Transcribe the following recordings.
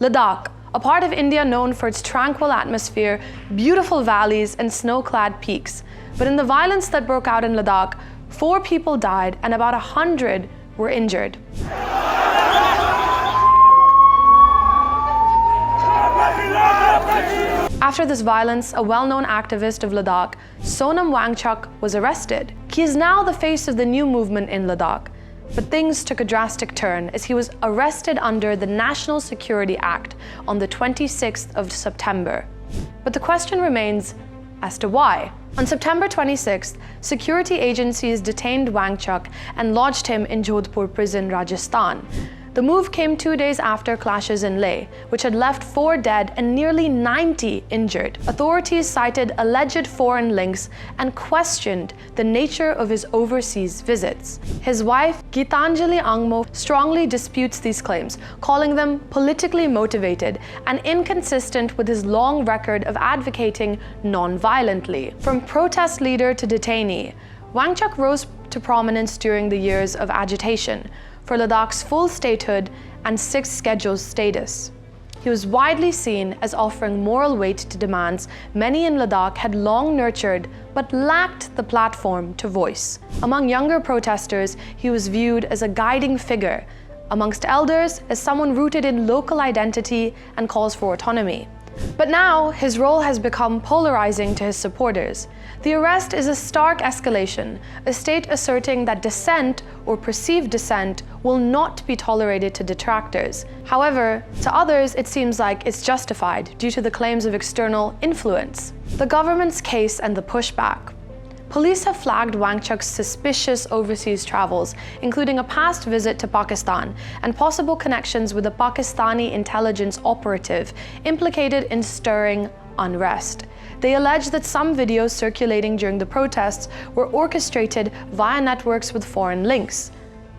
Ladakh, a part of India known for its tranquil atmosphere, beautiful valleys, and snow-clad peaks. But in the violence that broke out in Ladakh, 4 people died and about 100 were injured. After this violence, a well-known activist of Ladakh, Sonam Wangchuk, was arrested. He is now the face of the new movement in Ladakh. But things took a drastic turn as he was arrested under the National Security Act on the 26th of September. But the question remains as to why. On September 26th, security agencies detained Wangchuk and lodged him in Jodhpur prison, Rajasthan. The move came 2 days after clashes in Leh, which had left 4 dead and nearly 90 injured. Authorities cited alleged foreign links and questioned the nature of his overseas visits. His wife, Geetanjali Angmo, strongly disputes these claims, calling them politically motivated and inconsistent with his long record of advocating non-violently. From protest leader to detainee, Wangchuk rose to prominence during the years of agitation for Ladakh's full statehood and 6th schedule status. He was widely seen as offering moral weight to demands many in Ladakh had long nurtured but lacked the platform to voice. Among younger protesters, he was viewed as a guiding figure, amongst elders as someone rooted in local identity and calls for autonomy. But now, his role has become polarizing to his supporters. The arrest is a stark escalation, a state asserting that dissent or perceived dissent will not be tolerated to detractors. However, to others, it seems like it's justified due to the claims of external influence. The government's case and the pushback. Police have flagged Wangchuk's suspicious overseas travels, including a past visit to Pakistan and possible connections with a Pakistani intelligence operative implicated in stirring unrest. They allege that some videos circulating during the protests were orchestrated via networks with foreign links.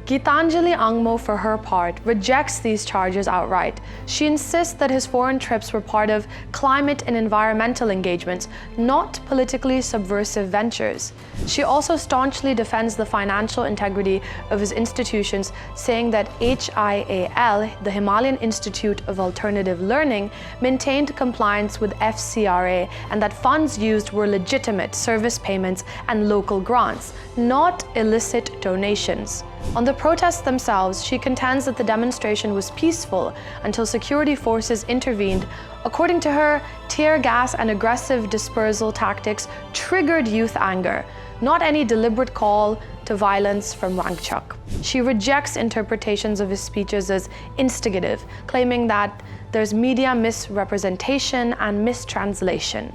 Geetanjali Angmo, for her part, rejects these charges outright. She insists that his foreign trips were part of climate and environmental engagements, not politically subversive ventures. She also staunchly defends the financial integrity of his institutions, saying that HIAL, the Himalayan Institute of Alternative Learning, maintained compliance with FCRA and that funds used were legitimate service payments and local grants, not illicit donations. On the protests themselves, she contends that the demonstration was peaceful until security forces intervened. According to her, tear gas and aggressive dispersal tactics triggered youth anger, not any deliberate call to violence from Wangchuk. She rejects interpretations of his speeches as instigative, claiming that there's media misrepresentation and mistranslation.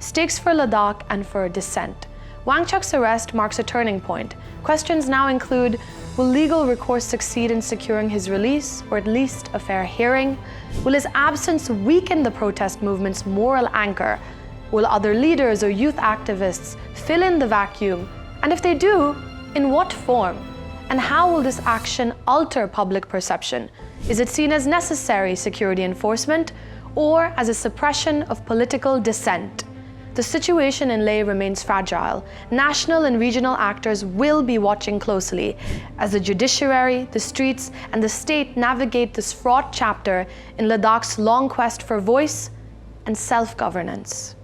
Stakes for Ladakh and for dissent. Wangchuk's arrest marks a turning point. Questions now include, will legal recourse succeed in securing his release, or at least a fair hearing? Will his absence weaken the protest movement's moral anchor? Will other leaders or youth activists fill in the vacuum? And if they do, in what form? And how will this action alter public perception? Is it seen as necessary security enforcement, or as a suppression of political dissent? The situation in Leh remains fragile. National and regional actors will be watching closely as the judiciary, the streets, and the state navigate this fraught chapter in Ladakh's long quest for voice and self-governance.